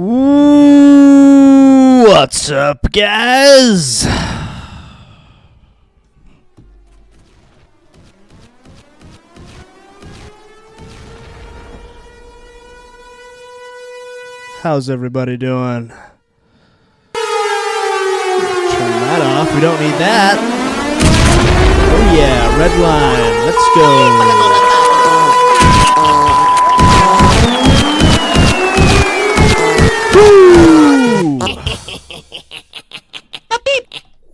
What's up, guys? How's everybody doing? Turn that off. We don't need that. Oh yeah, red line. Let's go. Woo!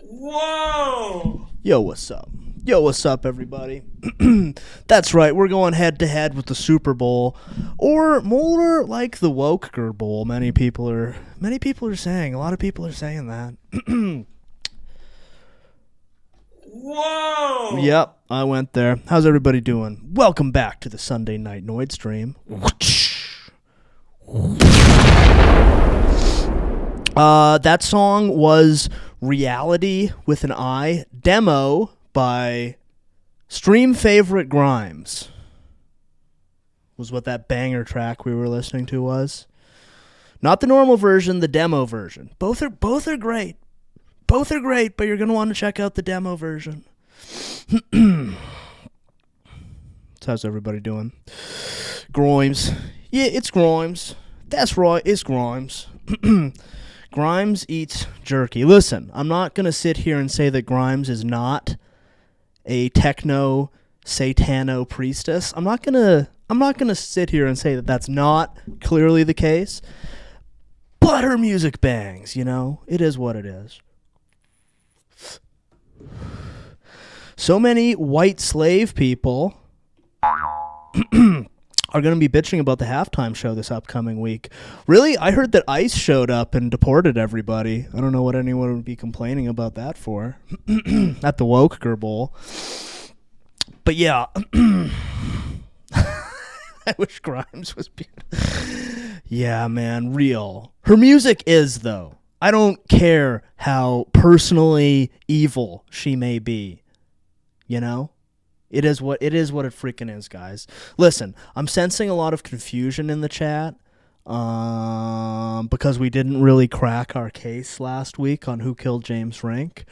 Whoa! Yo, what's up? Yo, what's up, everybody? That's right, we're going head-to-head with the Super Bowl, or more like the Woker Bowl. Many people are saying. A lot of people are saying that. Whoa! Yep, I went there. How's everybody doing? Welcome back to the Sunday Night Noid stream. That song was Reality with an I, Demo by Stream Favorite Grimes. Was what that banger track we were listening to was. Not the normal version, the demo version. Both are great. Both are great, but you're going to want to check out the demo version. So how's everybody doing? Grimes. Yeah, it's Grimes. That's right, it's Grimes. Grimes eats jerky. Listen, I'm not going to sit here and say that Grimes is not a techno satano priestess. I'm not gonna sit here and say that that's not clearly the case. But her music bangs, you know? It is what it is. So many white slave people are going to be bitching about the halftime show this upcoming week. Really? I heard that ICE showed up and deported everybody. I don't know what anyone would be complaining about that for. At the Woker Bowl. But yeah. I wish Grimes was beautiful. Yeah, man, real. Her music is, though. I don't care how personally evil she may be. You know? It is what it freaking is, guys. Listen, I'm sensing a lot of confusion in the chat because we didn't really crack our case last week on who killed James Rink.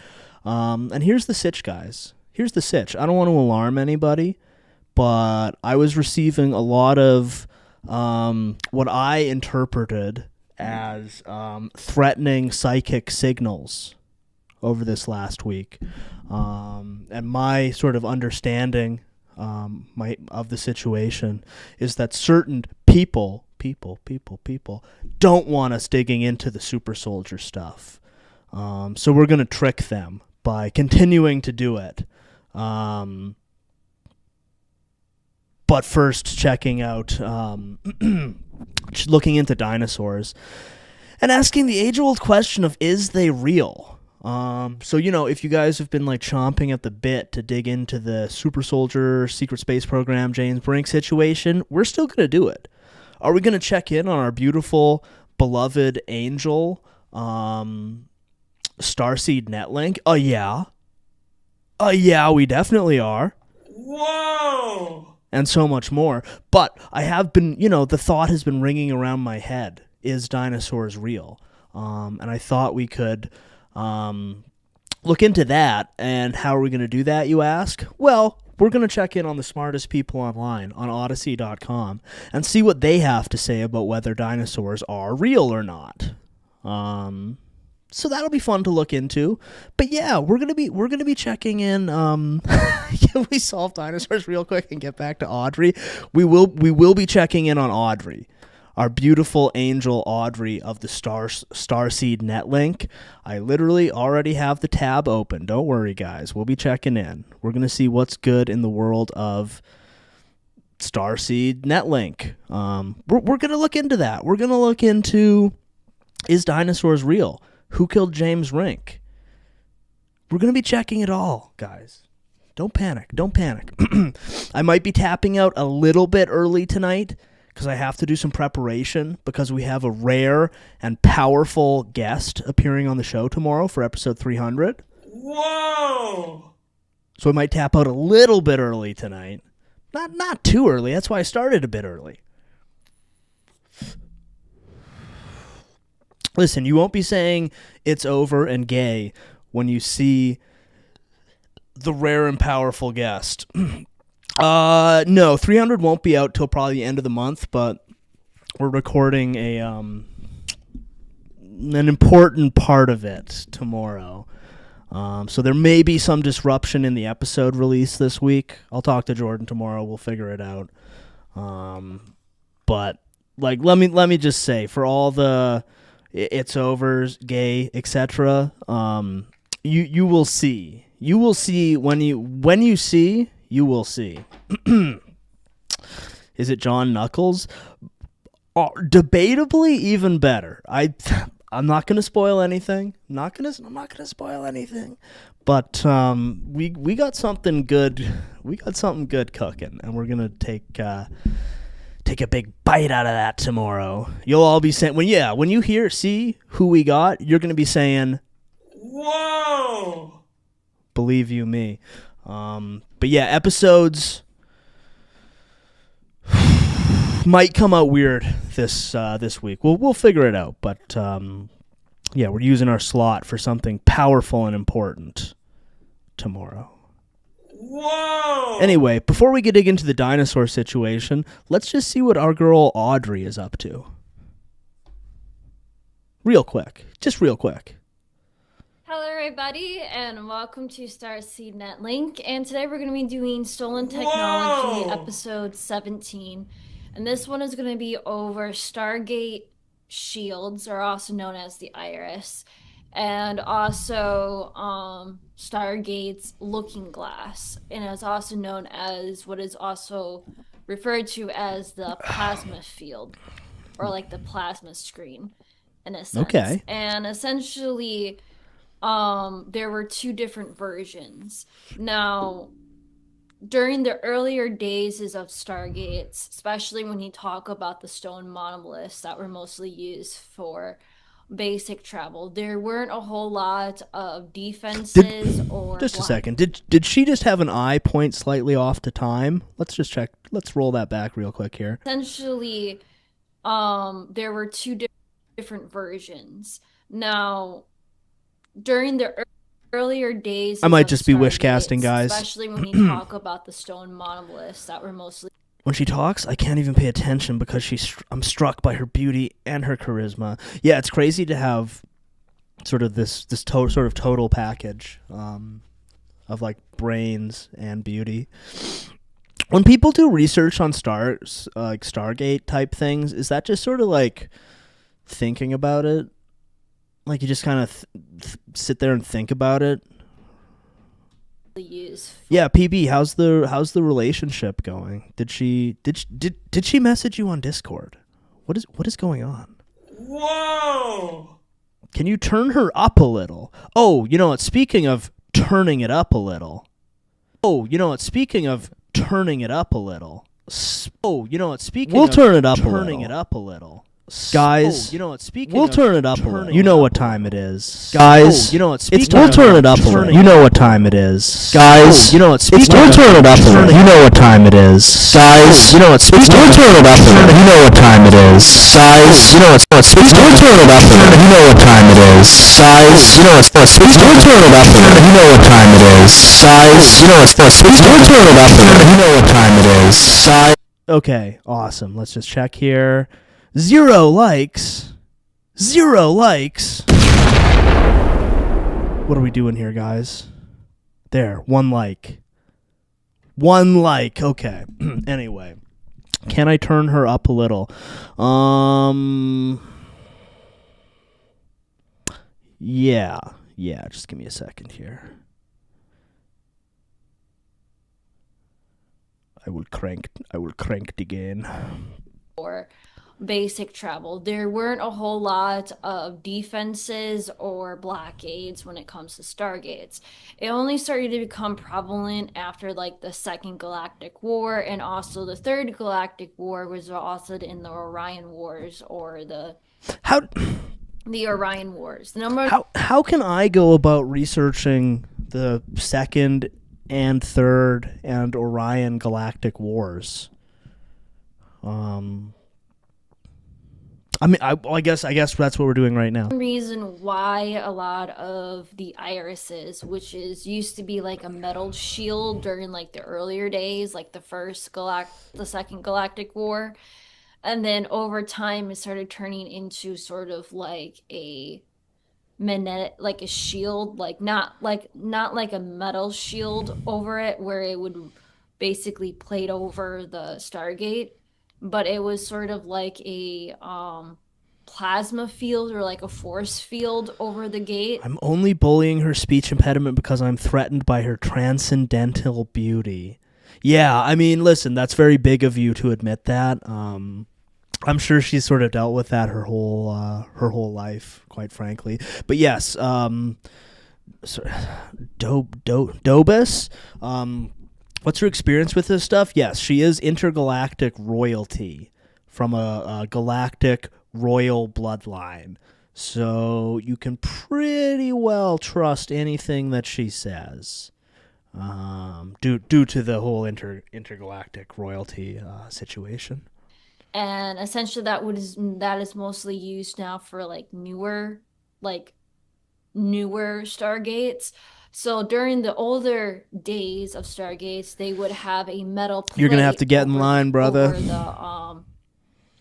And here's the sitch, guys. Here's the sitch. I don't want to alarm anybody, but I was receiving a lot of what I interpreted as threatening psychic signals over this last week. And my sort of understanding of the situation is that certain people don't want us digging into the super soldier stuff. So we're going to trick them by continuing to do it. But first checking out, looking into dinosaurs and asking the age-old question of, is they real? So, you know, if you guys have been like chomping at the bit to dig into the super soldier secret space program James Brink situation, we're still going to do it. Are we going to check in on our beautiful, beloved angel, Starseed Netlink? Yeah, we definitely are. Whoa! And so much more. But I have been, you know, the thought has been ringing around my head, is dinosaurs real? And I thought we could look into that. And how are we going to do that, you ask? Well, we're going to check in on the smartest people online on Odyssey.com and see what they have to say about whether dinosaurs are real or not. So that'll be fun to look into. But yeah, we're gonna be checking in. Can we solve dinosaurs real quick and get back to Audrey? We will be checking in on Audrey. Our beautiful angel Audrey of the Starseed Netlink. I literally already have the tab open. Don't worry, guys. We'll be checking in. We're going to see what's good in the world of Starseed Netlink. We're going to look into that. We're going to look into, is dinosaurs real? Who killed James Rink? We're going to be checking it all, guys. Don't panic. Don't panic. I might be tapping out a little bit early tonight, because I have to do some preparation because we have a rare and powerful guest appearing on the show tomorrow for episode 300. Whoa! So I might tap out a little bit early tonight. Not too early. That's why I started a bit early. Listen, you won't be saying it's over and gay when you see the rare and powerful guest. No, 300 won't be out till probably the end of the month, but we're recording an important part of it tomorrow. So there may be some disruption in the episode release this week. I'll talk to Jordan tomorrow. We'll figure it out. But like, let me just say, for all the it's overs, gay, etc. You will see. You will see when you see. You will see. Is it John Knuckles? Debatably even better. I'm not gonna spoil anything. I'm not gonna spoil anything. But we got something good. We got something good cooking, and we're gonna take a big bite out of that tomorrow. You'll all be saying when you see who we got, you're gonna be saying, "Whoa!" Believe you me. But yeah, episodes might come out weird this week. We'll figure it out. But yeah, we're using our slot for something powerful and important tomorrow. Whoa! Anyway, before we dig into the dinosaur situation, let's just see what our girl Audrey is up to. Real quick. Hello everybody, and welcome to Starseed Netlink, and today we're going to be doing Stolen Technology, episode 17, and this one is going to be over Stargate shields, or also known as the Iris, and also Stargate's looking glass, and it's also known as what is also referred to as the plasma field, or like the plasma screen, in a sense. Okay. And essentially, there were two different versions. Now, during the earlier days of Stargates, especially when you talk about the stone monoliths that were mostly used for basic travel, there weren't a whole lot of defenses or... Just a second. Did she just have an eye point slightly off to time? Let's just check. Let's roll that back real quick here. Essentially, there were two different versions. Now, during the earlier days, I might just be wish casting, guys. Especially when you talk about the stone monoliths that were mostly... When she talks, I can't even pay attention because I'm struck by her beauty and her charisma. Yeah, it's crazy to have sort of this sort of total package of like brains and beauty. When people do research on like Stargate type things, is that just sort of like thinking about it? Like you just kind of sit there and think about it. Yeah, PB, how's the relationship going? Did she message you on Discord? What is going on? Whoa! Can you turn her up a little? Oh, you know what? Speaking of turning it up a little. We'll turn it up a little. Guys, we'll turn it up a little. You know what time it is. Guys, we'll turn it up a little. You know what time it is. Guys, we'll turn it up a little. You know what time it is. Guys, we'll turn it up a little. You know what time it is. Guys, we'll turn it up a little. You know what time it is. Guys, we'll turn it up a little. You know what time it is. Guys, we'll turn it up a little. You know what time it is. Guys. Okay, awesome. Let's just check here. 0 likes. What are we doing here, guys? There, 1 like. Okay. Anyway, can I turn her up a little? Yeah. Just give me a second here. I will crank the gain. Or basic travel, there weren't a whole lot of defenses or blockades when it comes to Stargates. It only started to become prevalent after like the Second Galactic War, and also the Third Galactic War was also in the Orion Wars, or the Orion Wars. How can I go about researching the Second and Third and Orion Galactic Wars? I mean, I guess that's what we're doing right now. Reason why a lot of the irises, which is used to be like a metal shield during like the earlier days, like the second Galactic War, and then over time it started turning into sort of like a magnetic, like a shield, not like a metal shield over it where it would basically plate over the Stargate, but it was sort of like a plasma field or like a force field over the gate. I'm only bullying her speech impediment because I'm threatened by her transcendental beauty. Yeah, I mean, listen, that's very big of you to admit that. I'm sure she's sort of dealt with that her whole life, quite frankly. But yes, Dobus. What's her experience with this stuff? Yes, she is intergalactic royalty from a galactic royal bloodline. So you can pretty well trust anything that she says, due to the whole intergalactic royalty situation. And essentially that is mostly used now for like newer Stargates. So during the older days of Stargates, they would have a metal You're gonna have to plate get in line, brother. over the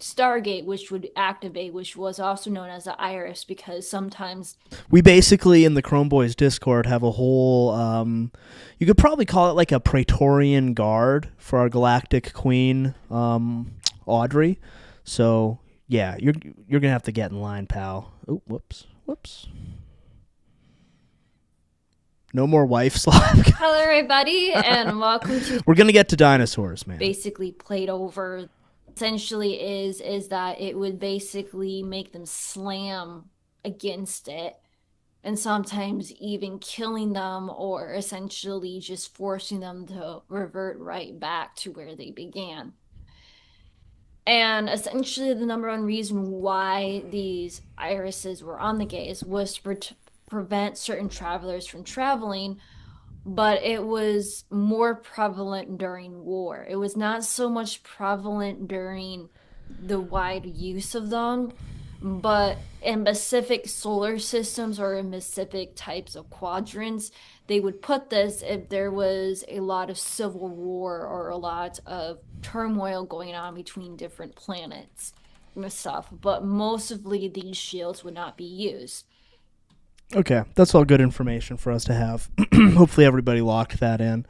Stargate, which would activate, which was also known as the iris, because sometimes We basically in the Chrome Boys Discord have a whole you could probably call it like a Praetorian Guard for our Galactic Queen, Audrey. So yeah, you're gonna have to get in line, pal. Oh, whoops. No more wife slap. hello everybody and welcome to We're gonna get to dinosaurs, man. basically played over. Essentially is that it would basically make them slam against it and sometimes even killing them or essentially just forcing them to revert right back to where they began. And essentially, the number one reason why these irises were on the gaze was to prevent certain travelers from traveling, but it was more prevalent during war. It was not so much prevalent during the wide use of them, but in specific solar systems or in specific types of quadrants, they would put this if there was a lot of civil war or a lot of turmoil going on between different planets and stuff. But mostly these shields would not be used. Okay, that's all good information for us to have. Hopefully everybody locked that in.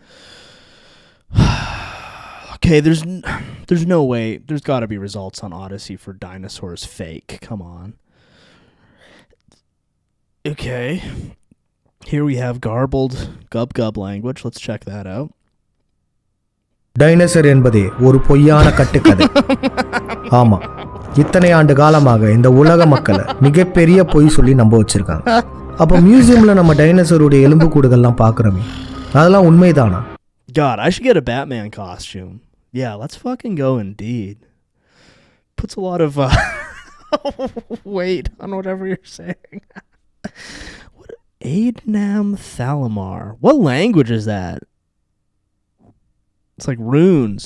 Okay, there's no way. There's got to be results on Odyssey for Dinosaurs fake. Come on. Okay. Here we have garbled gub language. Let's check that out. Dinosaur என்பதே ஒரு பொய்யான கட்டுக்கதை. ஆமா, இத்தனை ஆண்டு காலமாக இந்த உலக மக்களை மிகப்பெரிய பொய் சொல்லி நம்ப வச்சிருக்காங்க. அப்போ மியூசியம்ல நம்ம டைனோசருடைய எலும்பு கூடுகள்லாம் பார்க்குறோமே, அதெல்லாம் உண்மைதானா? God, I should get a Batman costume. Yeah, let's fucking go indeed. Puts a lot of weight on whatever you're saying. What Aidnam Thalamar. What language is that? It's like runes.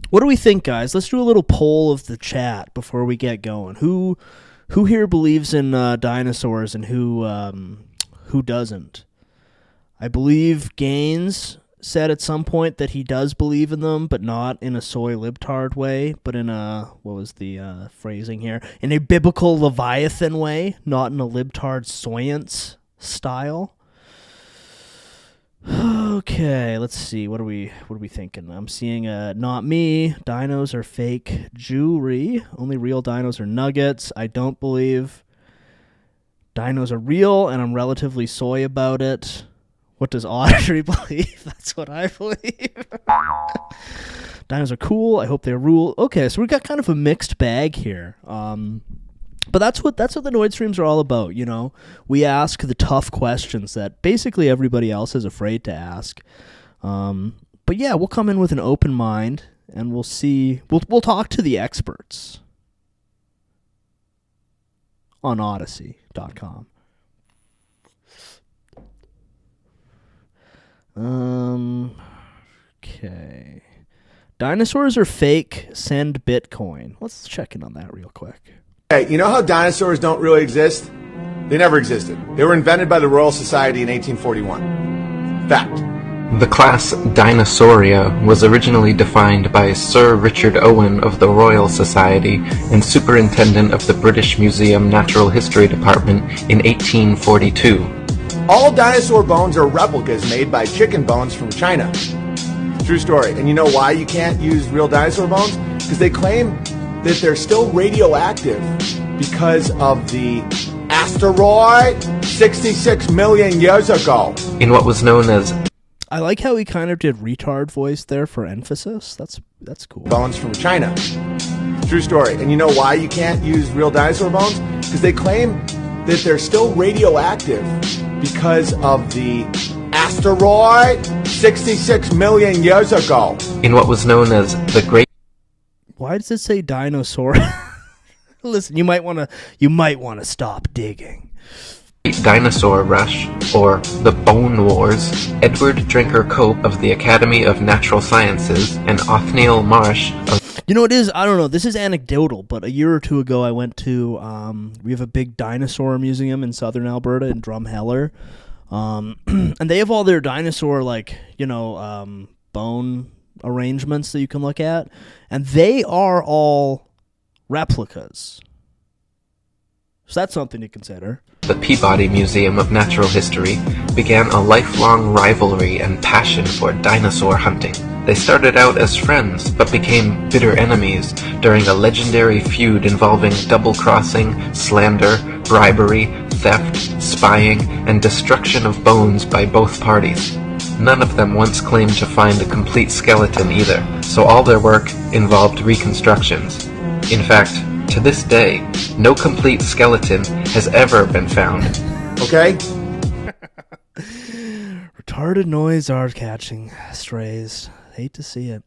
What do we think, guys? Let's do a little poll of the chat before we get going. Who here believes in dinosaurs and who doesn't? I believe Gaines said at some point that he does believe in them, but not in a soy libtard way, but in a, what was the phrasing here? In a biblical Leviathan way, not in a libtard soyance style. Okay, let's see. What are we thinking? I'm seeing not me. Dinos are fake jewelry. Only real dinos are nuggets. I don't believe dinos are real, and I'm relatively soy about it. What does Audrey believe? That's what I believe. Dinos are cool. I hope they rule. Okay, so we got kind of a mixed bag here. But that's what the Noid streams are all about, you know. We ask the tough questions that basically everybody else is afraid to ask. But yeah, we'll come in with an open mind and we'll see. We'll talk to the experts on Odyssey.com. Okay. Dinosaurs are fake. Send Bitcoin. Let's check in on that real quick. Hey, you know how dinosaurs don't really exist? They never existed. They were invented by the Royal Society in 1841. Fact. The class Dinosauria was originally defined by Sir Richard Owen of the Royal Society and Superintendent of the British Museum Natural History Department in 1842. All dinosaur bones are replicas made by chicken bones from China. True story. And you know why you can't use real dinosaur bones? Because they claim that they're still radioactive because of the asteroid 66 million years ago. In what was known as I like how he kind of did retard voice there for emphasis. That's cool. Bones from China. True story. And you know why you can't use real dinosaur bones? Because they claim that they're still radioactive because of the asteroid 66 million years ago. in what was known as the Great Why does it say dinosaur? Listen, you might want to stop digging. Dinosaur Rush, or the Bone Wars. Edward Drinker Cope of the Academy of Natural Sciences and Othniel Marsh of You know what it is? I don't know. This is anecdotal, but a year or two ago I went to, we have a big dinosaur museum in southern Alberta in Drumheller. And they have all their dinosaur, bone arrangements that you can look at. And they are all replicas. So that's something to consider. the Peabody Museum of Natural History began a lifelong rivalry and passion for dinosaur hunting. They started out as friends, but became bitter enemies during a legendary feud involving double-crossing, slander, bribery, theft, spying, and destruction of bones by both parties. None of them once claimed to find a complete skeleton either, so all their work involved reconstructions. In fact, to this day, no complete skeleton has ever been found. Okay? Retarded noise are catching strays. Hate to see it.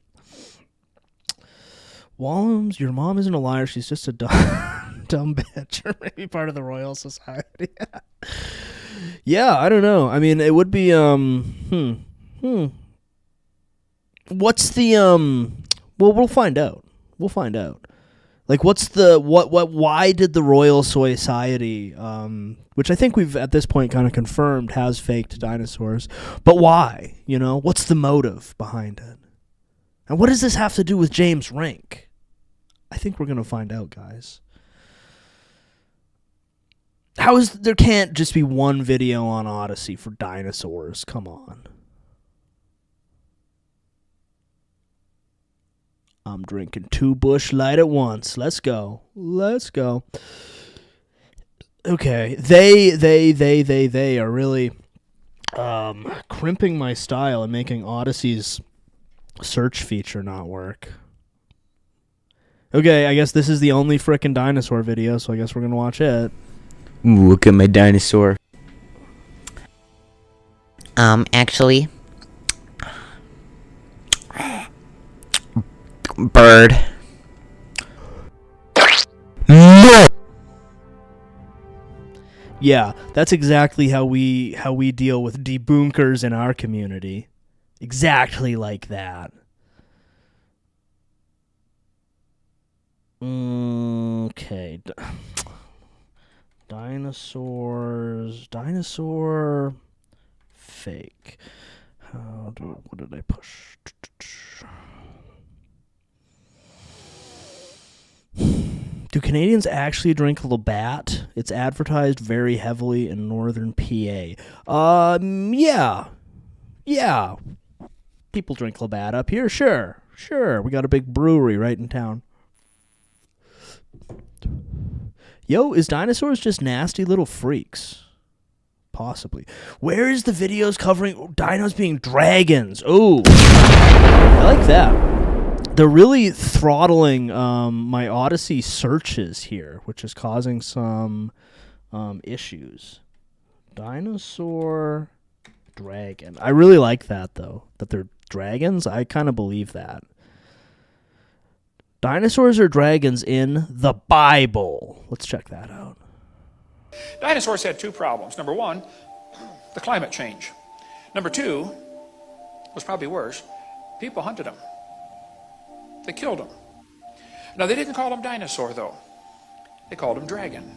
Wallums, your mom isn't a liar. She's just a dumb bitch, or maybe part of the Royal Society. Yeah, I don't know. I mean, it would be What's the Well, we'll find out. Like, what's the why did the Royal Society, which I think we've at this point kind of confirmed has faked dinosaurs, but why? You know, what's the motive behind it? And what does this have to do with James Rink? I think we're gonna find out, guys. There can't just be one video on Odyssey for dinosaurs? Come on. I'm drinking 2 Busch Light at once. Let's go. Okay, they are really crimping my style and making Odyssey's search feature not work. Okay, I guess this is the only frickin' dinosaur video, so I guess we're gonna watch it. Ooh, look at my dinosaur. Actually, bird. No! Yeah, that's exactly how we deal with debunkers in our community. Exactly like that. Okay. Dinosaur fake. What did I push? Do Canadians actually drink Labatt? It's advertised very heavily in northern PA. Yeah. People drink Labatt up here, sure. We got a big brewery right in town. Yo, is dinosaurs just nasty little freaks? Possibly. Where is the videos covering dinos being dragons? Oh, I like that. They're really throttling my Odyssey searches here, which is causing some issues. Dinosaur dragon. I really like that, though, that they're dragons. I kind of believe that. Dinosaurs are dragons in the Bible. Let's check that out. Dinosaurs had 2 problems. Number 1, the climate change. Number 2, was probably worse, people hunted them. They killed him. Now, they didn't call him dinosaur, though. They called him dragon.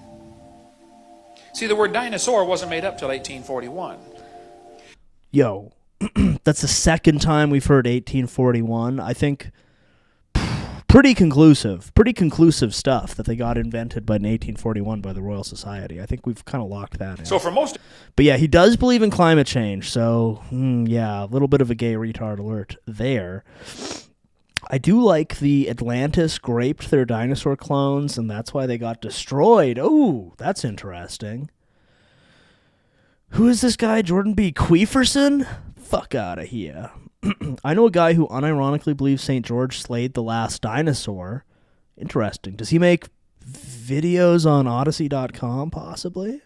See, the word dinosaur wasn't made up till 1841. Yo, that's the second time we've heard 1841. I think pretty conclusive stuff that they got invented by in 1841 by the Royal Society. I think we've kind of locked that in. So for most... But yeah, he does believe in climate change, so yeah, a little bit of a gay retard alert there. I do like the Atlantis graped their dinosaur clones, and that's why they got destroyed. Oh, that's interesting. Who is this guy, Jordan B. Queeferson? Fuck out of here. I know a guy who unironically believes St. George slayed the last dinosaur. Interesting. Does he make videos on Odyssey.com, possibly?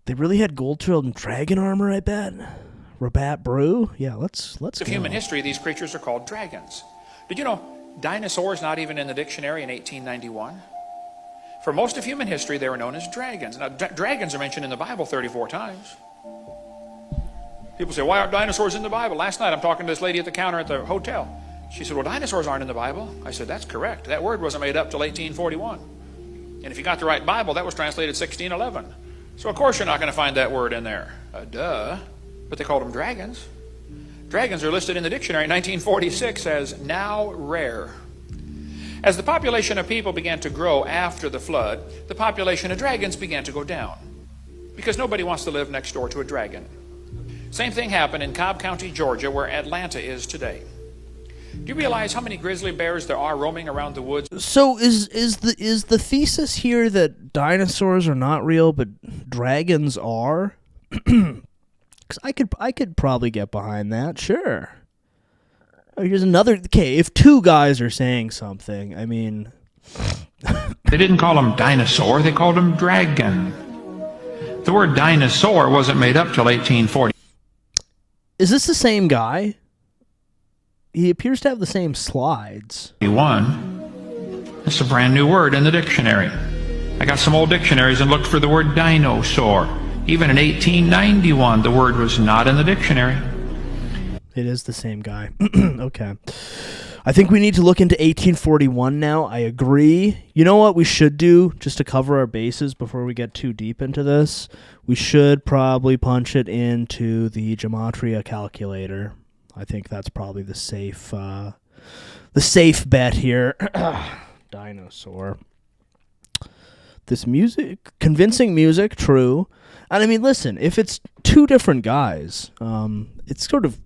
They really had gold-trailed dragon armor, I bet. Rabat Brew? Yeah, let's go. Of human history, these creatures are called dragons. Did you know dinosaurs not even in the dictionary in 1891? For most of human history, they were known as dragons. Now, dragons are mentioned in the Bible 34 times. People say, why aren't dinosaurs in the Bible? Last night, I'm talking to this lady at the counter at the hotel. She said, well, dinosaurs aren't in the Bible. I said, that's correct. That word wasn't made up till 1841. And if you got the right Bible, that was translated 1611. So, of course, you're not going to find that word in there. Duh. But they called them dragons. Dragons are listed in the dictionary in 1946 as now rare. As the population of people began to grow after the flood, the population of dragons began to go down. Because nobody wants to live next door to a dragon. Same thing happened in Cobb County, Georgia, where Atlanta is today. Do you realize how many grizzly bears there are roaming around the woods? So is the thesis here that dinosaurs are not real, but dragons are? Because I could probably get behind that, sure. Here's another. Okay, if two guys are saying something, I mean, They didn't call him dinosaur, they called him dragon. The word dinosaur wasn't made up till 1840. is this the same guy? He appears to have the same slides. It's a brand new word in the dictionary. I got some old dictionaries and looked for the word dinosaur. Even in 1891, the word was not in the dictionary. It is the same guy. Okay. I think we need to look into 1841 now. I agree. You know what we should do, just to cover our bases before we get too deep into this? We should probably punch it into the Gematria calculator. I think that's probably the safe bet here. Dinosaur. This music, convincing music, true. And I mean, listen, if it's two different guys, it's sort of,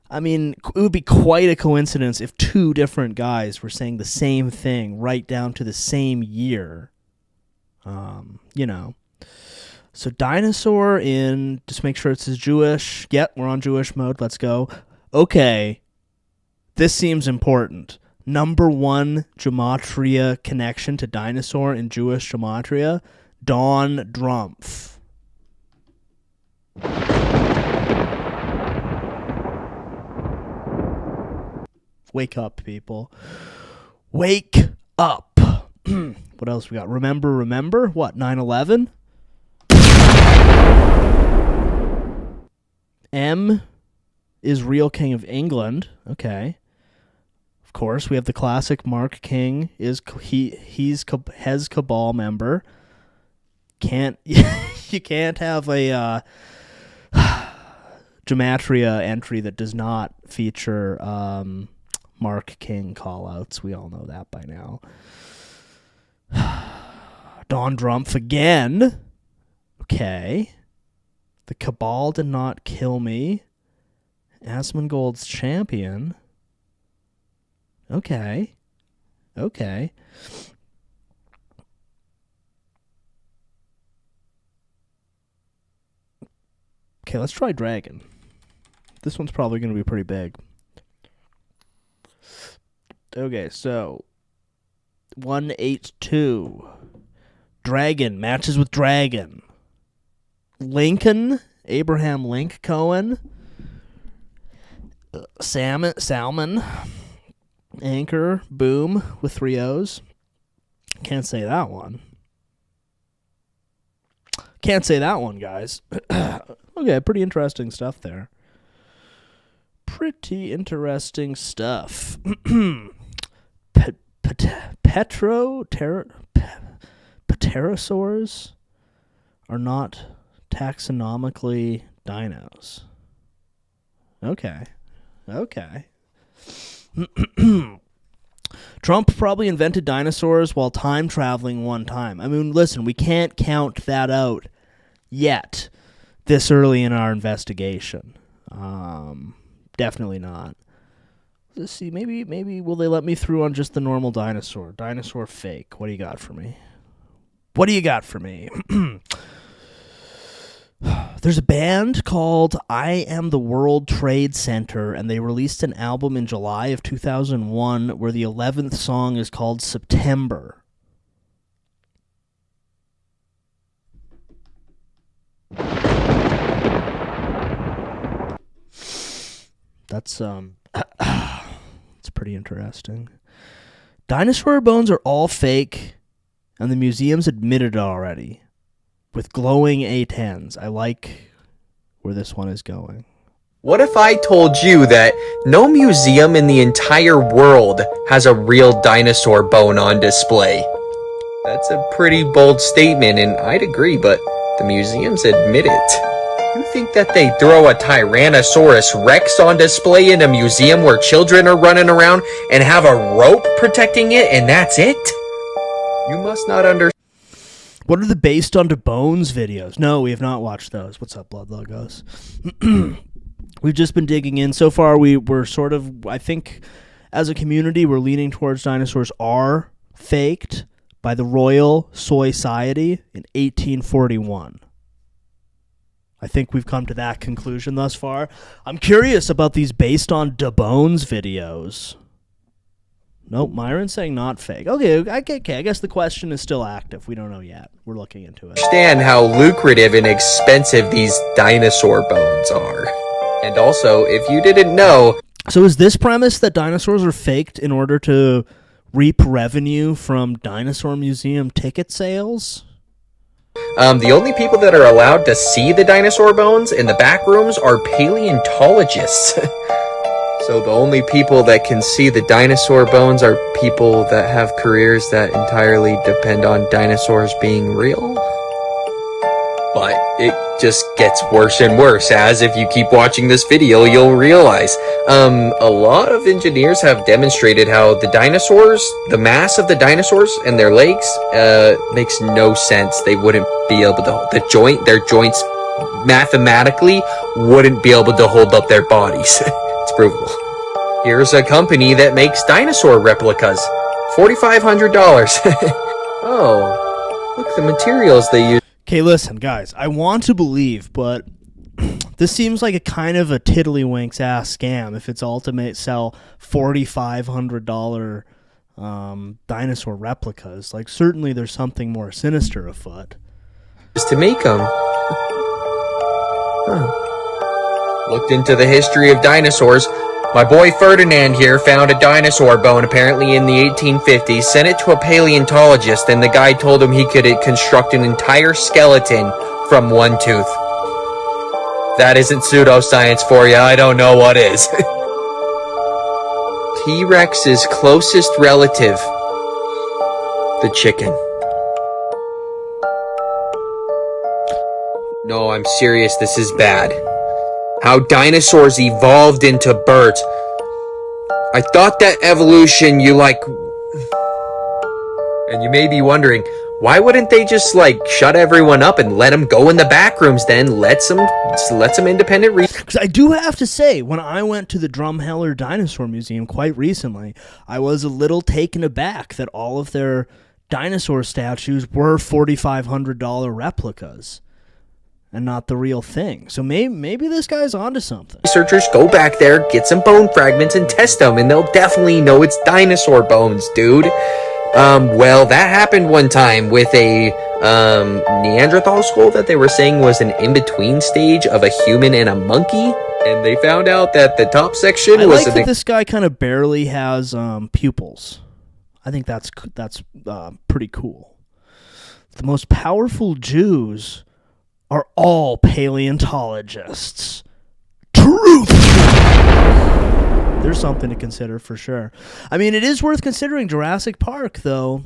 I mean, it would be quite a coincidence if two different guys were saying the same thing right down to the same year. You know. So dinosaur in, just make sure it says Jewish. Yep, we're on Jewish mode. Let's go. Okay. This seems important. Number one gematria connection to dinosaur in Jewish gematria, Don Drumpf. Wake up, people. Wake up. What else we got? Remember? What, 9/11? M is real king of England. Okay. Of course, we have the classic Mark King. He's Hez Cabal member. You can't have a gematria entry that does not feature Mark King callouts. We all know that by now. Don Drumpf again. Okay. The Cabal did not kill me. Asmongold's champion. Okay. Okay, let's try Dragon. This one's probably going to be pretty big. Okay, so 182. Dragon matches with Dragon. Lincoln, Abraham Link Cohen. Salmon. Anchor, boom, with 3 O's. Can't say that one. Can't say that one, guys. Okay, pretty interesting stuff there. pretty interesting stuff. Pterosaurs are not taxonomically dinos. Okay. Trump probably invented dinosaurs while time traveling one time. I mean, listen, we can't count that out yet this early in our investigation. Definitely not. Let's see, maybe will they let me through on just the normal dinosaur? Dinosaur fake. What do you got for me? There's a band called I Am the World Trade Center, and they released an album in July of 2001 where the 11th song is called September. That's it's pretty interesting. Dinosaur bones are all fake, and the museum's admitted it already. With glowing A10s. I like where this one is going. What if I told you that no museum in the entire world has a real dinosaur bone on display? That's a pretty bold statement, and I'd agree, but the museums admit it. You think that they throw a Tyrannosaurus Rex on display in a museum where children are running around and have a rope protecting it, and that's it? You must not understand. What are the Based on the Bones videos? No, we have not watched those. What's up, Blood Logos? We've just been digging in. So far, we're sort of, I think, as a community, we're leaning towards dinosaurs are faked by the Royal Society in 1841. I think we've come to that conclusion thus far. I'm curious about these Based on the Bones videos. Nope, Myron's saying not fake. Okay, I guess the question is still active. We don't know yet. We're looking into it. Understand how lucrative and expensive these dinosaur bones are. And also, if you didn't know... So is this premise that dinosaurs are faked in order to reap revenue from dinosaur museum ticket sales? The only people that are allowed to see the dinosaur bones in the back rooms are paleontologists. So the only people that can see the dinosaur bones are people that have careers that entirely depend on dinosaurs being real. But it just gets worse and worse, as if you keep watching this video, you'll realize. A lot of engineers have demonstrated how the dinosaurs, the mass of the dinosaurs and their legs, makes no sense. They wouldn't be able to, their joints mathematically wouldn't be able to hold up their bodies. It's provable. Here's a company that makes dinosaur replicas. $4,500. Oh, look at the materials they use. Okay, listen, guys. I want to believe, but this seems like a kind of a tiddlywinks ass scam if it's ultimate sell $4,500 dinosaur replicas. Like, certainly there's something more sinister afoot. Just to make them. Looked into the history of dinosaurs. My boy Ferdinand here found a dinosaur bone apparently in the 1850s, sent it to a paleontologist, and the guy told him he could construct an entire skeleton from one tooth. That isn't pseudoscience for you, I don't know what is. T-Rex's closest relative, the chicken. No, I'm serious, this is bad. How dinosaurs evolved into birds. I thought that evolution, and you may be wondering, why wouldn't they just, shut everyone up and let them go in the back rooms then? Let some independent... Because I do have to say, when I went to the Drumheller Dinosaur Museum quite recently, I was a little taken aback that all of their dinosaur statues were $4,500 replicas. And not the real thing. So maybe this guy's onto something. Researchers go back there, get some bone fragments, and test them, and they'll definitely know it's dinosaur bones, dude. Well, that happened one time with a Neanderthal skull that they were saying was an in-between stage of a human and a monkey, and they found out that the top section I was... like that this guy kind of barely has pupils. I think that's pretty cool. The most powerful Jews are all paleontologists. Truth! there's something to consider for sure. I mean, it is worth considering. Jurassic Park, though,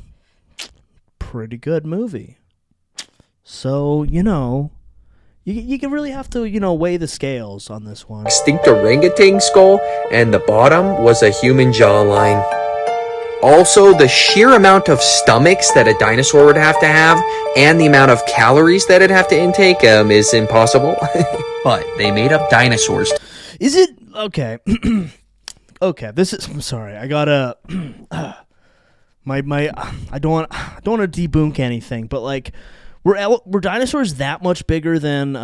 pretty good movie. So, you can really have to, weigh the scales on this one. Extinct orangutan skull, and the bottom was a human jawline. Also, the sheer amount of stomachs that a dinosaur would have to have, and the amount of calories that it'd have to intake, is impossible. But they made up dinosaurs. Is it okay? Okay, I'm sorry. I gotta. I don't want to debunk anything, but like, were dinosaurs that much bigger than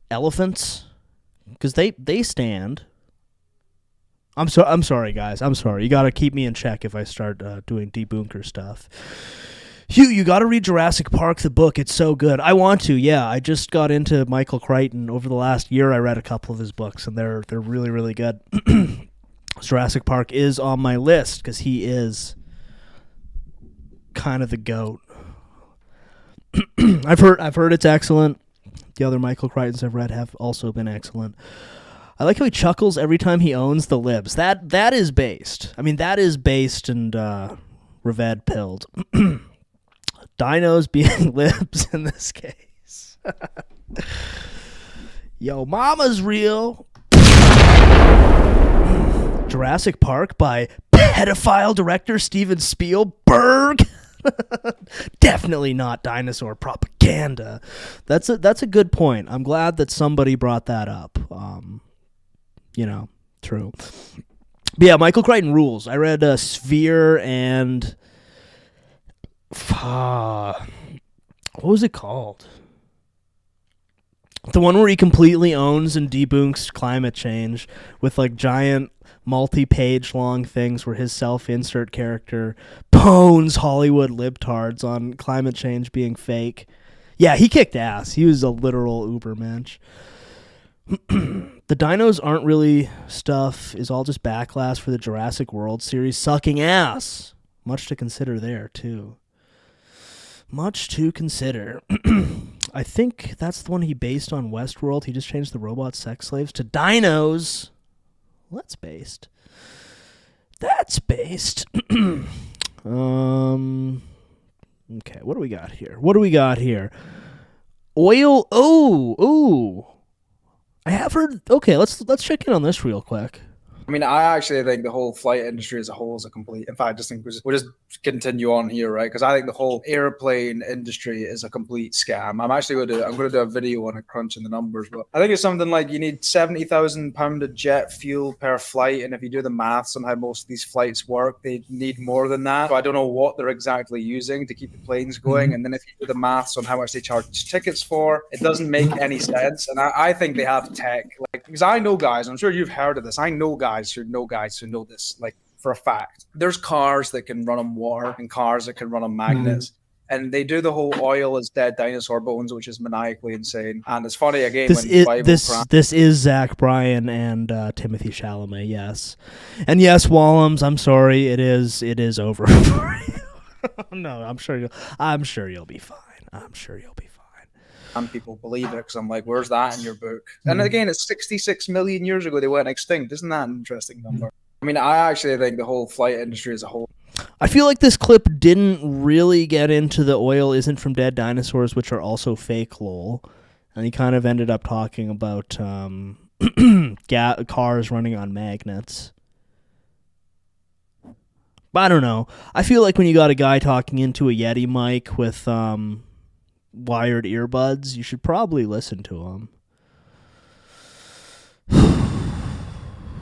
elephants? Because they stand. I'm sorry, guys. I'm sorry. You gotta keep me in check if I start doing debunker stuff. Hugh, you gotta read Jurassic Park, the book. It's so good. I want to. Yeah, I just got into Michael Crichton over the last year. I read a couple of his books, and they're really, really good. Jurassic Park is on my list because he is kind of the GOAT. I've heard it's excellent. The other Michael Crichtons I've read have also been excellent. I like how he chuckles every time he owns the libs. That is based. I mean, that is based and Revad pilled. Dinos being libs in this case. Yo, mama's real. Jurassic Park by pedophile director Steven Spielberg. Definitely not dinosaur propaganda. That's a good point. I'm glad that somebody brought that up. True. But yeah, Michael Crichton rules. I read Sphere and what was it called? The one where he completely owns and debunks climate change with like giant multi-page long things where his self-insert character pones Hollywood libtards on climate change being fake. Yeah, he kicked ass. He was a literal ubermensch. The dinos aren't really stuff is all just backlash for the Jurassic World series sucking ass. Much to consider there, too. Much to consider. I think that's the one he based on Westworld. He just changed the robot sex slaves to dinos. Well, that's based. That's based. Okay, what do we got here? Oil. Oh. I have heard. Okay, let's check in on this real quick. I mean, I actually think the whole flight industry as a whole is a complete. In fact, I just think we'll just continue on here, right? Because I think the whole airplane industry is a complete scam. I'm going to do a video on it, crunching the numbers, but I think it's something like you need £70,000 of jet fuel per flight, and if you do the maths on how most of these flights work, they need more than that. So I don't know what they're exactly using to keep the planes going, and then if you do the maths on how much they charge tickets for, it doesn't make any sense. And I think they have tech, like, because I know guys, I'm sure you've heard of this. I know guys who know this, like, for a fact. There's cars that can run on water and cars that can run on magnets. And they do the whole oil is dead dinosaur bones, which is maniacally insane. And it's funny again this is Zach Bryan and Timothy Chalamet, yes. And yes, Wallums, I'm sorry, it is over for you. No, I'm sure you'll be fine. Some people believe it because I'm like, where's that in your book? And again, it's 66 million years ago they went extinct. Isn't that an interesting number? I mean, I actually think the whole flight industry as a whole. I feel like this clip didn't really get into the oil isn't from dead dinosaurs, which are also fake, lol. And he kind of ended up talking about cars running on magnets. But I don't know. I feel like when you got a guy talking into a Yeti mic with wired earbuds, you should probably listen to him.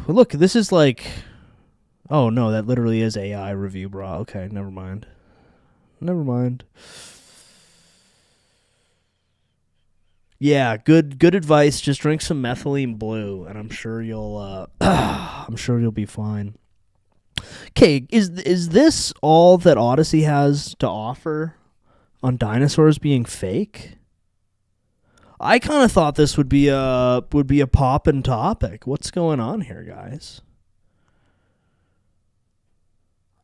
But look, this is like, oh no, that literally is AI review, bro. Okay, never mind. Yeah, good advice. Just drink some methylene blue, and I'm sure you'll be fine. Okay, is this all that Odyssey has to offer on dinosaurs being fake? I kind of thought this would be a poppin' topic. What's going on here, guys?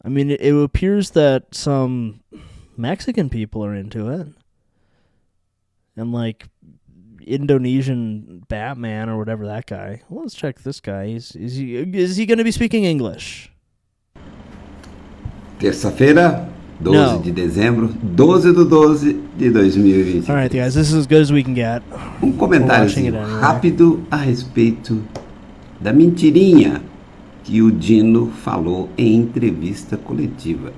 I mean, it appears that some Mexican people are into it. And, like, Indonesian Batman or whatever that guy. Well, let's check this guy. Is he going to be speaking English? Terça-feira, 12 No. de dezembro, 12 de 12 de 2020. All right, guys, this is as good as we can get. Comentáriozinho We're watching it anyway. rápido a respeito da mentirinha que o Dino falou em entrevista coletiva.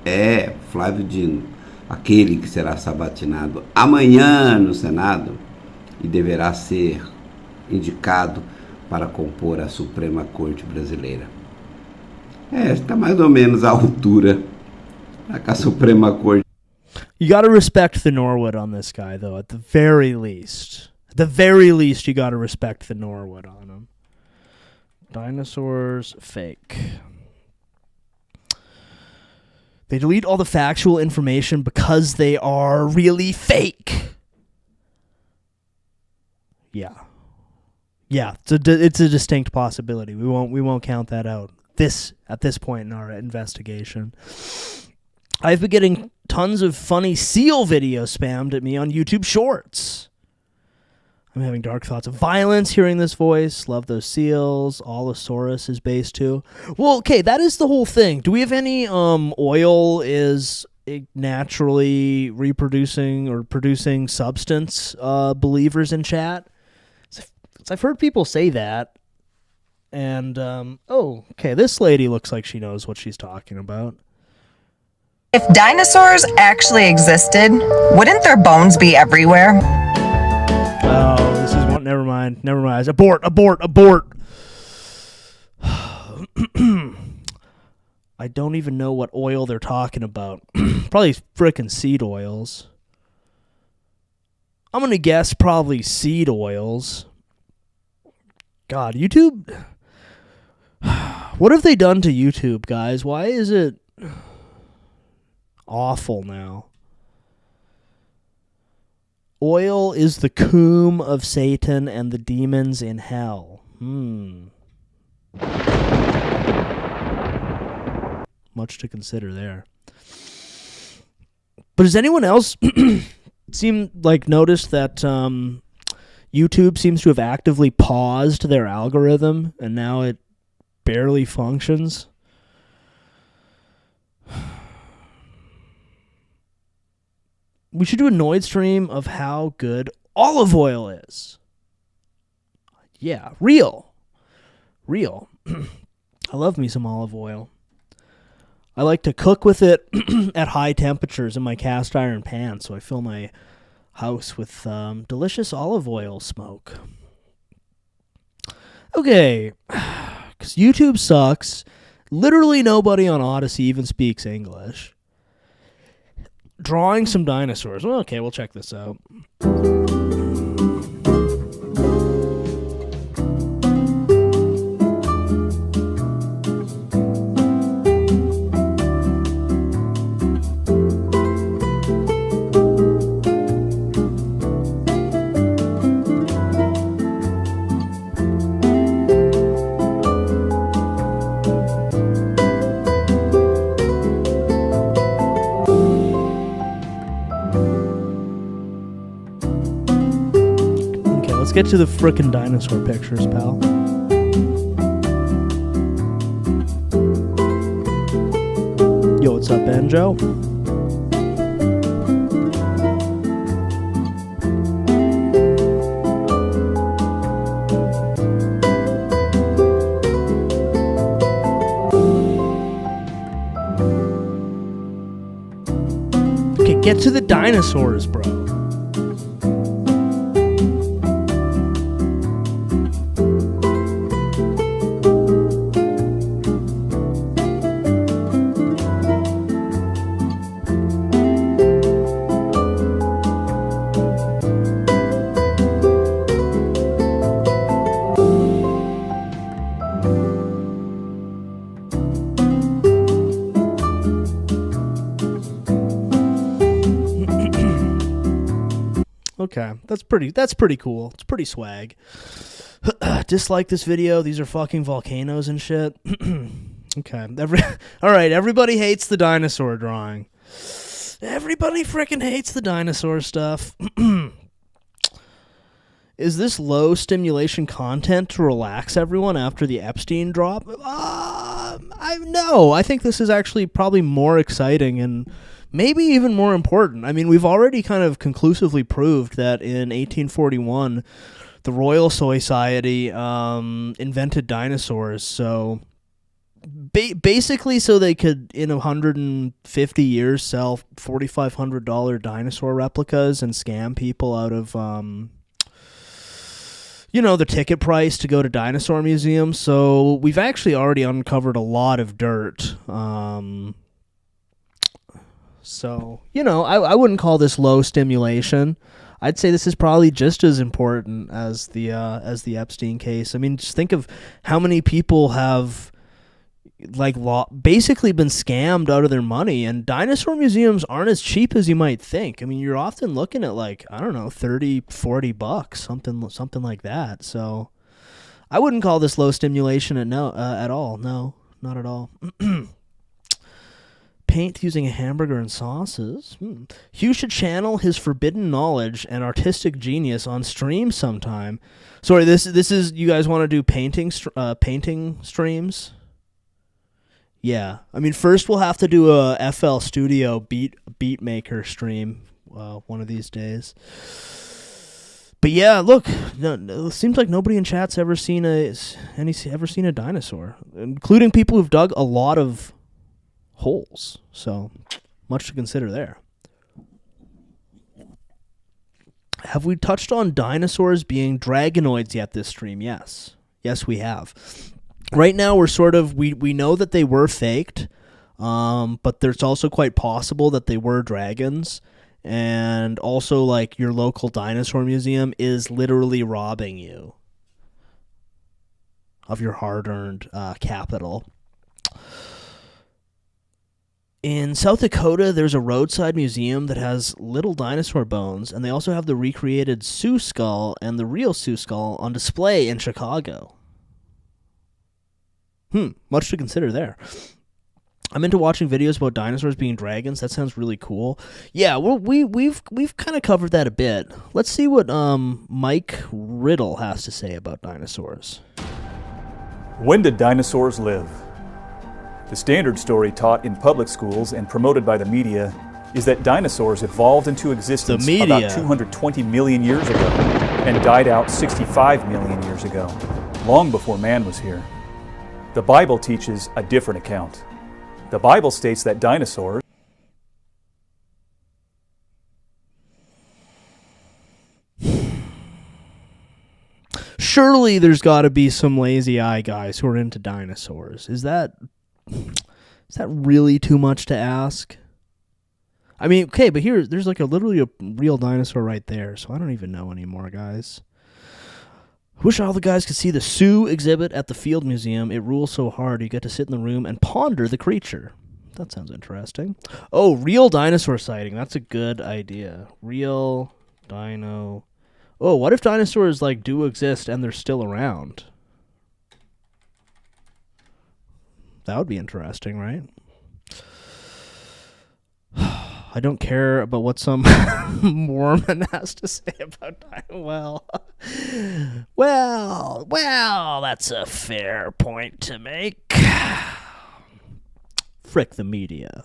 Flávio Dino, aquele que será sabatinado amanhã no Senado e deverá ser indicado para compor a Suprema Corte Brasileira. Está mais ou menos à altura da Suprema Corte. You got to respect the Norwood on this guy, though, at the very least. At the very least, you got to respect the Norwood on him. Dinosaurs fake. They delete all the factual information because they are really fake. Yeah. Yeah, it's a distinct possibility. We won't count that out. At this point in our investigation. I've been getting tons of funny seal videos spammed at me on YouTube Shorts. I'm having dark thoughts of violence hearing this voice. Love those seals. Allosaurus is based too. Well, okay, that is the whole thing. Do we have any oil is a naturally reproducing or producing substance believers in chat? I've heard people say that. And, okay, this lady looks like she knows what she's talking about. If dinosaurs actually existed, wouldn't their bones be everywhere? Oh, this is one. Never mind. Abort. I don't even know what oil they're talking about. Probably frickin' seed oils. I'm gonna guess probably seed oils. God, YouTube. What have they done to YouTube, guys? Why is it awful now? Oil is the comb of Satan and the demons in hell. Much to consider there. But has anyone else noticed that YouTube seems to have actively paused their algorithm and now it barely functions? We should do a Noid stream of how good olive oil is. Yeah, real. I love me some olive oil. I like to cook with it at high temperatures in my cast iron pan, so I fill my house with delicious olive oil smoke. Okay, because YouTube sucks. Literally nobody on Odyssey even speaks English. Drawing some dinosaurs. Well, okay, we'll check this out. Let's get to the frickin' dinosaur pictures, pal. Yo, what's up, Banjo? Okay, get to the dinosaurs, bro. Okay, that's pretty cool. It's pretty swag. Dislike this video. These are fucking volcanoes and shit. Okay. All right, everybody hates the dinosaur drawing. Everybody freaking hates the dinosaur stuff. Is this low stimulation content to relax everyone after the Epstein drop? No. I think this is actually probably more exciting and maybe even more important. I mean, we've already kind of conclusively proved that in 1841, the Royal Society invented dinosaurs. So basically, so they could, in 150 years, sell $4,500 dinosaur replicas and scam people out of, the ticket price to go to dinosaur museums. So we've actually already uncovered a lot of dirt. So, I wouldn't call this low stimulation. I'd say this is probably just as important as the Epstein case. I mean, just think of how many people have basically been scammed out of their money, and dinosaur museums aren't as cheap as you might think. I mean, you're often looking at $30-$40, something like that. So I wouldn't call this low stimulation at all. No, not at all. Paint using a hamburger and sauces. Hugh should channel his forbidden knowledge and artistic genius on stream sometime. Sorry, this is, you guys want to do painting streams? Yeah, I mean, first we'll have to do a FL Studio beat maker stream one of these days. But yeah, look, it seems like nobody in chat's ever seen a dinosaur, including people who've dug a lot of holes. So much to consider there. Have we touched on dinosaurs being dragonoids yet this stream? Yes, we have. Right now, we know that they were faked, but there's also quite possible that they were dragons, and also, like, your local dinosaur museum is literally robbing you of your hard-earned capital. In South Dakota, there's a roadside museum that has little dinosaur bones, and they also have the recreated Sioux skull and the real Sioux skull on display in Chicago. Much to consider there. I'm into watching videos about dinosaurs being dragons. That sounds really cool. Yeah, we've kind of covered that a bit. Let's see what Mike Riddle has to say about dinosaurs. When did dinosaurs live? The standard story taught in public schools and promoted by the media is that dinosaurs evolved into existence about 220 million years ago and died out 65 million years ago, long before man was here. The Bible teaches a different account. The Bible states that dinosaurs... Surely there's got to be some lazy eye guys who are into dinosaurs. Is that really too much to ask? I mean, okay, but there's like literally a real dinosaur right there, so I don't even know anymore, guys. Wish all the guys could see the Sioux exhibit at the Field Museum. It rules so hard you get to sit in the room and ponder the creature. That sounds interesting. Oh, real dinosaur sighting. That's a good idea. Real dino. Oh, what if dinosaurs do exist and they're still around? That would be interesting, right? I don't care about what some Mormon has to say about dinosaurs. Well, that's a fair point to make. Frick the media.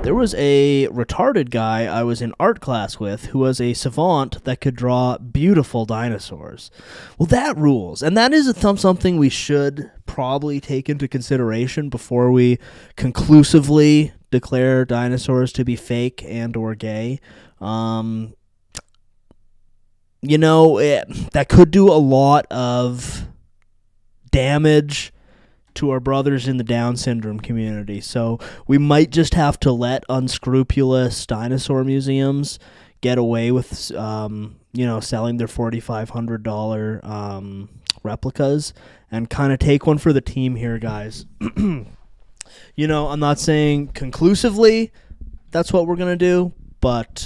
There was a retarded guy I was in art class with who was a savant that could draw beautiful dinosaurs. Well, that rules. And that is something we should probably take into consideration before we conclusively declare dinosaurs to be fake and or gay. That could do a lot of damage to our brothers in the Down syndrome community. So we might just have to let unscrupulous dinosaur museums get away with, selling their $4,500 replicas and kind of take one for the team here, guys. I'm not saying conclusively that's what we're going to do, but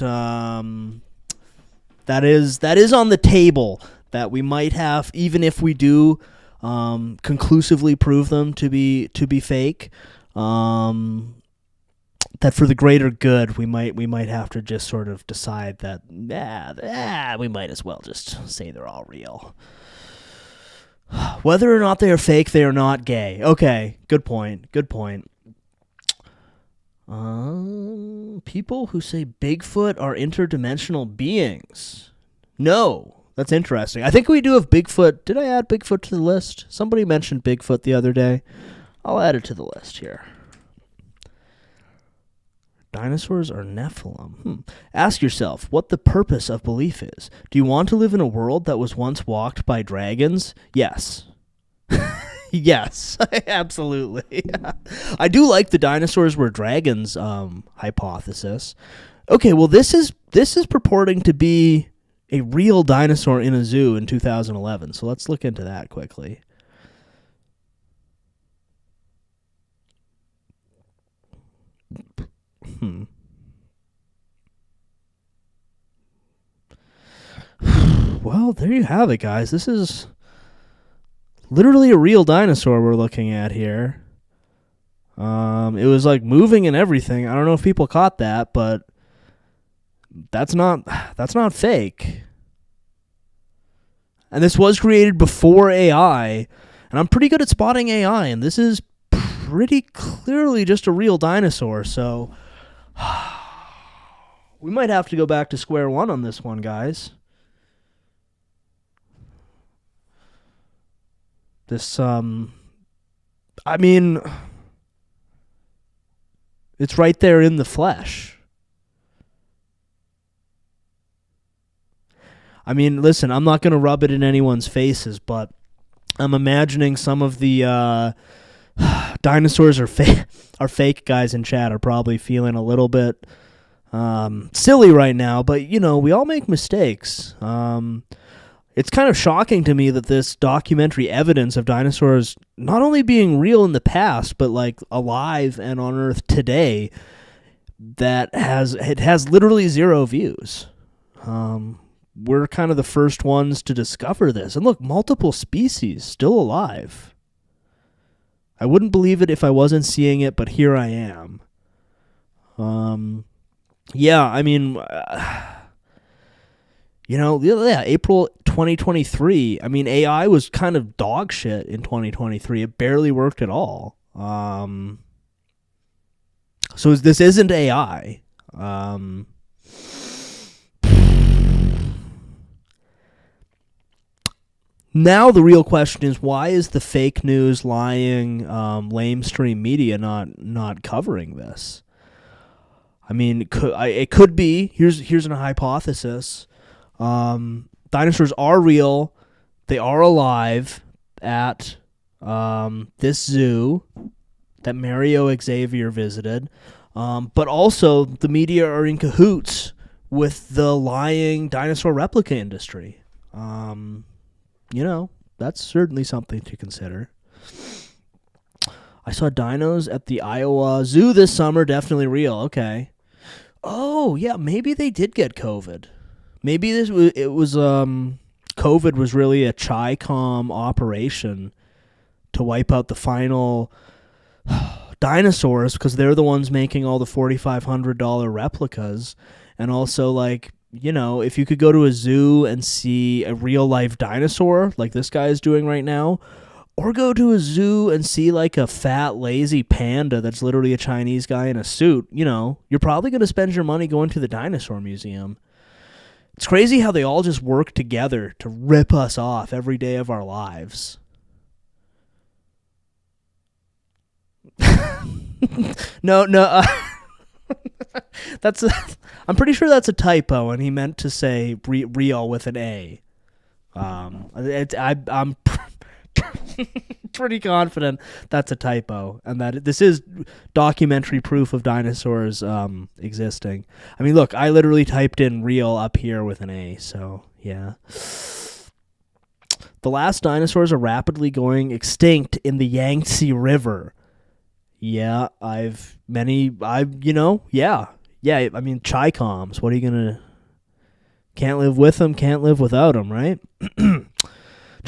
that is on the table that we might have, even if we do conclusively prove them to be fake. that for the greater good, we might have to just sort of decide that we might as well just say they're all real. Whether or not they are fake, they are not gay. Okay, good point. Good point. People who say Bigfoot are interdimensional beings. No, that's interesting. I think we do have Bigfoot. Did I add Bigfoot to the list? Somebody mentioned Bigfoot the other day. I'll add it to the list here. Dinosaurs are Nephilim. Ask yourself what the purpose of belief is. Do you want to live in a world that was once walked by dragons? Yes. Yes, absolutely. I do like the dinosaurs were dragons hypothesis. Okay, well this is purporting to be a real dinosaur in a zoo in 2011. So let's look into that quickly. Well, there you have it, guys. This is literally a real dinosaur we're looking at here. It was like moving and everything. I don't know if people caught that, but that's not fake. And this was created before AI, and I'm pretty good at spotting AI, and this is pretty clearly just a real dinosaur, so we might have to go back to square one on this one, guys. This, I mean, it's right there in the flesh. I mean, listen, I'm not going to rub it in anyone's faces, but I'm imagining some of the dinosaurs are fake guys in chat are probably feeling a little bit silly right now, but, you know, we all make mistakes. It's kind of shocking to me that this documentary evidence of dinosaurs not only being real in the past, but like alive and on Earth today, that has literally 0 views. We're kind of the first ones to discover this. And look, multiple species still alive. I wouldn't believe it if I wasn't seeing it, but here I am. Yeah, I mean, April 2023. I mean, AI was kind of dog shit in 2023. It barely worked at all. So this isn't AI. Now the real question is, why is the fake news, lying, lamestream media not covering this? I mean, it could be. Here's a hypothesis. Dinosaurs are real. They are alive at this zoo that Mario Xavier visited. But also the media are in cahoots with the lying dinosaur replica industry. You know, that's certainly something to consider. I saw dinos at the Iowa Zoo this summer. Definitely real. Okay. Oh, yeah, maybe they did get COVID. Maybe it was COVID was really a Chi-Com operation to wipe out the final dinosaurs, because they're the ones making all the $4,500 replicas. And also, like, you know, if you could go to a zoo and see a real-life dinosaur, like this guy is doing right now, or go to a zoo and see, like, a fat, lazy panda that's literally a Chinese guy in a suit, you know, you're probably going to spend your money going to the dinosaur museum. It's crazy how they all just work together to rip us off every day of our lives. No. I'm pretty sure that's a typo, and he meant to say real with an A. I'm pretty confident that's a typo, and that this is documentary proof of dinosaurs existing. I mean, look, I literally typed in real up here with an A, so yeah. The last dinosaurs are rapidly going extinct in the Yangtze River. Yeah, yeah, I mean, Chi-Coms, what are you gonna, can't live with them, can't live without them, right?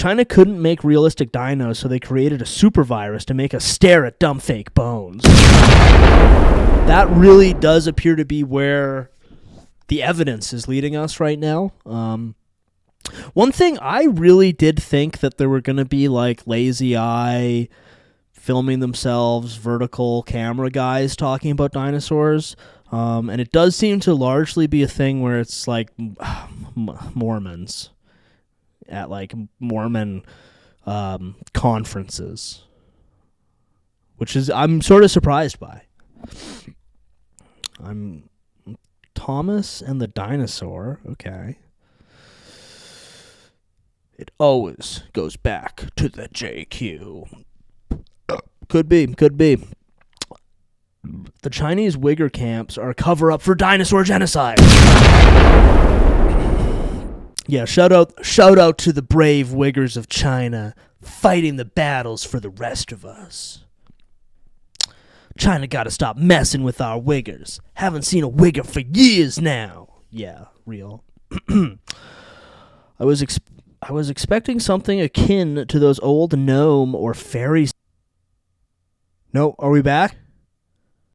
China couldn't make realistic dinos, so they created a super virus to make us stare at dumb fake bones. That really does appear to be where the evidence is leading us right now. One thing, I really did think that there were going to be like lazy eye filming themselves, vertical camera guys talking about dinosaurs. And it does seem to largely be a thing where it's like Mormons at like Mormon conferences, which is I'm sort of surprised by. I'm Thomas and the Dinosaur. Okay. It always goes back to the JQ. Could be. The Chinese Uyghur camps are a cover-up for dinosaur genocide. Yeah, shout out to the brave Uyghurs of China fighting the battles for the rest of us. China gotta stop messing with our Uyghurs. Haven't seen a Uyghur for years now. Yeah, real. I was expecting something akin to those old gnome or fairy. No, are we back?